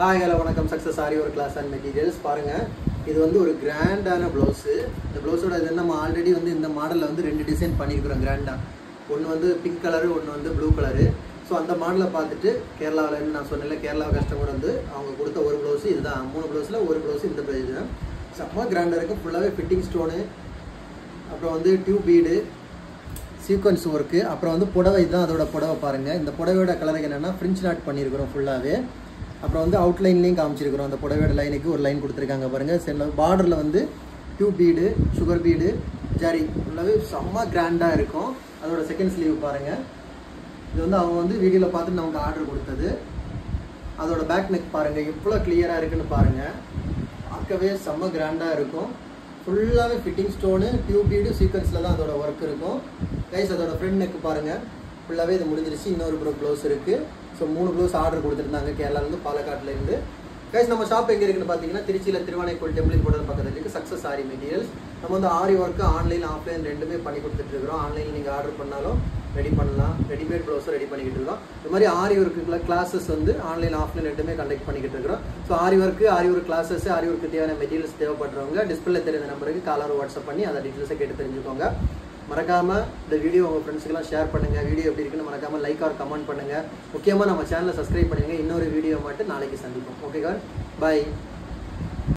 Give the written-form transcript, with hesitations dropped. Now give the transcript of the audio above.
Hi, hello, வணக்கம் success ஆரி ஒரு class and materials பாருங்க. இது வந்து ஒரு கிராண்டான ப்ளவுஸ். இந்த ப்ளவுஸோட இது நம்ம ஆல்ரெடி வந்து இந்த மாடல்ல வந்து ரெண்டு டிசைன் பண்ணியிருக்கிறோம் கிராண்டா. ஒன்று வந்து பிங்க் கலரு, ஒன்று வந்து ப்ளூ கலரு. ஸோ அந்த மாடலை பார்த்துட்டு கேரளாவிலேருந்து நான் சொன்னேன்ல, கேரளா கஸ்டமர் வந்து அவங்க கொடுத்த ஒரு ப்ளவுஸ் இதுதான். 3 ப்ளவுஸில் ஒரு ப்ளவுஸ் இந்த ப்ரைஸ் தான். செம்ம கிராண்டாக இருக்கும். ஃபுல்லாகவே ஃபிட்டிங் ஸ்டோனு, அப்புறம் வந்து டியூப் பீடு, சீக்வன்ஸ் ஒர்க்கு, அப்புறம் வந்து புடவை. இதுதான் அதோட புடவை பாருங்கள். இந்த புடவையோட கலருக்கு என்னென்னா ஃப்ரிஞ்ச் நாட் பண்ணியிருக்கிறோம் ஃபுல்லாகவே. அப்புறம் வந்து அவுட்லைன்லேயும் காமிச்சிருக்கிறோம். அந்த புடவையோட லைனுக்கு ஒரு லைன் கொடுத்துருக்காங்க பாருங்கள். சென்டர் பார்டரில் வந்து tube bead, sugar bead, zari ஃபுல்லாகவே செம்ம கிராண்டாக இருக்கும். அதோட செகண்ட் ஸ்லீவ் பாருங்கள். இது வந்து அவங்க வந்து வீடியோவில் பார்த்துட்டு நமக்கு ஆர்டர் கொடுத்தது. அதோட பேக் நெக் பாருங்கள் எவ்வளோ கிளியராக இருக்குன்னு பாருங்கள். பார்க்கவே செம்ம கிராண்டாக இருக்கும். ஃபுல்லாகவே ஃபிட்டிங் ஸ்டோனு, டியூப் பீடு, சீக்வன்ஸில் தான் அதோட ஒர்க் இருக்கும். கைஸ் அதோட ஃப்ரண்ட் நெக் பாருங்கள். ஃபுல்லாகவே இது முடிஞ்சிருச்சு. இன்னொரு ப்ளவுஸ் இருக்குது. ஸோ 3 ப்ளவுஸ் ஆர்டர் கொடுத்துருந்தாங்க கேரளாலேருந்து, பாலக்காட்டிலேருந்து. கைஸ் நம்ம ஷாப் எங்கே இருக்குன்னு பார்த்தீங்கன்னா திருச்சியில் திருவானைக்கோள் டெம்பிள் போடுறது பக்கத்தில் இருக்குது சக்ஸஸ் ஆரி மெட்டீரியல்ஸ். நம்ம வந்து ஆரி ஒர்க்கு ஆன்லைன் ஆஃப்லைன் ரெண்டுமே பண்ணி கொடுத்துட்ருக்குறோம். ஆன்லைனில் நீங்கள் ஆர்டர் பண்ணாலும் ரெடி பண்ணலாம். ரெடிமேட் ப்ளவுஸும் ரெடி பண்ணிக்கிட்டு இருக்கோம். இந்த மாதிரி ஆரி ஒர்க்குள்ள கிளாஸஸ் வந்து ஆன்லைன் ஆஃப்லைன் ரெண்டுமே கண்டக்ட் பண்ணிக்கிட்டு இருக்கிறோம். ஸோ ஆரி ஒர்க் கிளாஸஸ், ஆரி ஒர்க்கு தேவையான மெட்டீரியல்ஸ் தேவைப்படுறவங்க டிஸ்பிளே தெரிந்த நம்பருக்கு காலர் வாட்ஸ்அப் பண்ணி அதை டீட்டெயில்ஸை கேட்டு தெரிஞ்சுக்கோங்க. மறக்காமல் இந்த வீடியோ உங்கள் ஃப்ரெண்ட்ஸுக்கெல்லாம் ஷேர் பண்ணுங்கள். வீடியோ எப்படி இருக்குன்னு மறக்காமல் லைக் ஆர் கமெண்ட் பண்ணுங்கள். முக்கியமாக நம்ம சேனலை சப்ஸ்கிரைப் பண்ணுங்கள். இன்னொரு வீடியோ மட்டும் நாளைக்கு சந்திப்போம். ஓகே காட், பாய்.